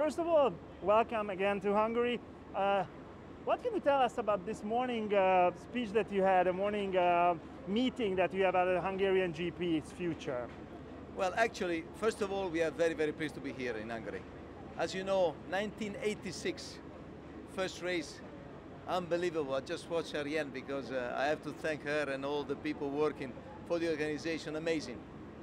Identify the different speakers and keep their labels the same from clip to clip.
Speaker 1: first of all, welcome again to Hungary. What can you tell us about this morning speech that you had, a morning meeting that you have at the Hungarian GP's future?
Speaker 2: Well, actually, first of all, we are very, very pleased to be here in Hungary. As you know, 1986, first race, unbelievable. I just watched her again because I have to thank her and all the people working for the organization. Amazing,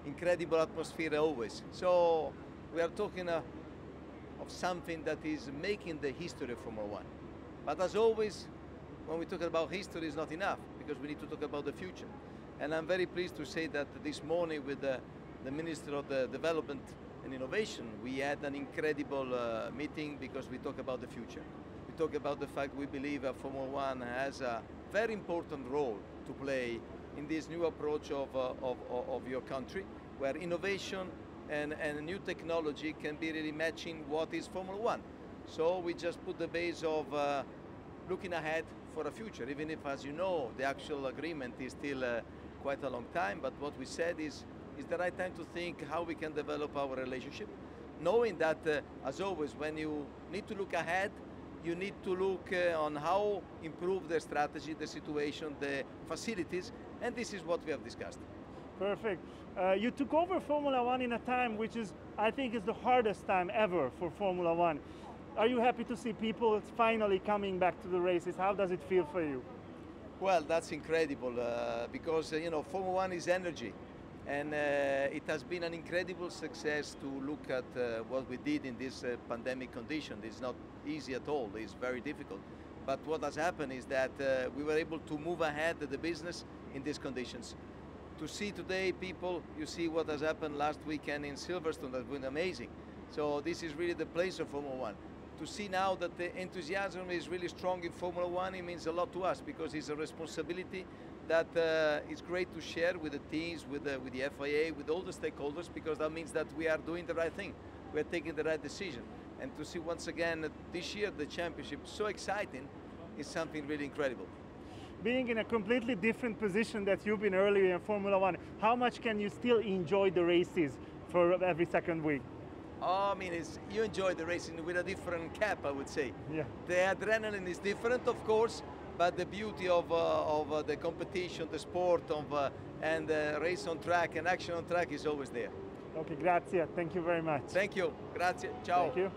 Speaker 2: incredible atmosphere always. So we are talking of something that is making the history of Formula One. But as always, when we talk about history, it's not enough because we need to talk about the future. And I'm very pleased to say that this morning with the Minister of the Development and Innovation, we had an incredible meeting because we talk about the future. We talk about the fact we believe that Formula One has a very important role to play in this new approach of your country, where innovation and new technology can be really matching what is Formula One. So we just put the base of looking ahead for a future, even if, as you know, the actual agreement is still quite a long time. But what we said is the right time to think how we can develop our relationship, knowing that, as always, when you need to look ahead, you need to look on how improve the strategy, the situation, the facilities, and this is what we have discussed.
Speaker 1: Perfect. You took over Formula One in a time which is, I think, is the hardest time ever for Formula One. Are you happy to see people finally coming back to the races? How does it feel for you?
Speaker 2: Well, that's incredible because you know, Formula One is energy, and it has been an incredible success to look at what we did in this pandemic condition. It's not easy at all. It's very difficult. But what has happened is that we were able to move ahead the business in these conditions. To see today people, you see what has happened last weekend in Silverstone, that's been amazing. So this is really the place of Formula One. To see now that the enthusiasm is really strong in Formula One, it means a lot to us because it's a responsibility that is great to share with the teams, with the FIA, with all the stakeholders, because that means that we are doing the right thing. We are taking the right decision. And to see once again this year the championship so exciting is something really incredible.
Speaker 1: Being in a completely different position that you've been earlier in Formula One, how much can you still enjoy the races for every second week?
Speaker 2: Oh, I mean, you enjoy the racing with a different cap, I would say.
Speaker 1: Yeah.
Speaker 2: The adrenaline is different, of course, but the beauty of the competition, the sport, and the race on track and action on track is always there.
Speaker 1: Okay, grazie. Thank you very much.
Speaker 2: Thank you. Grazie. Ciao.
Speaker 1: Thank you.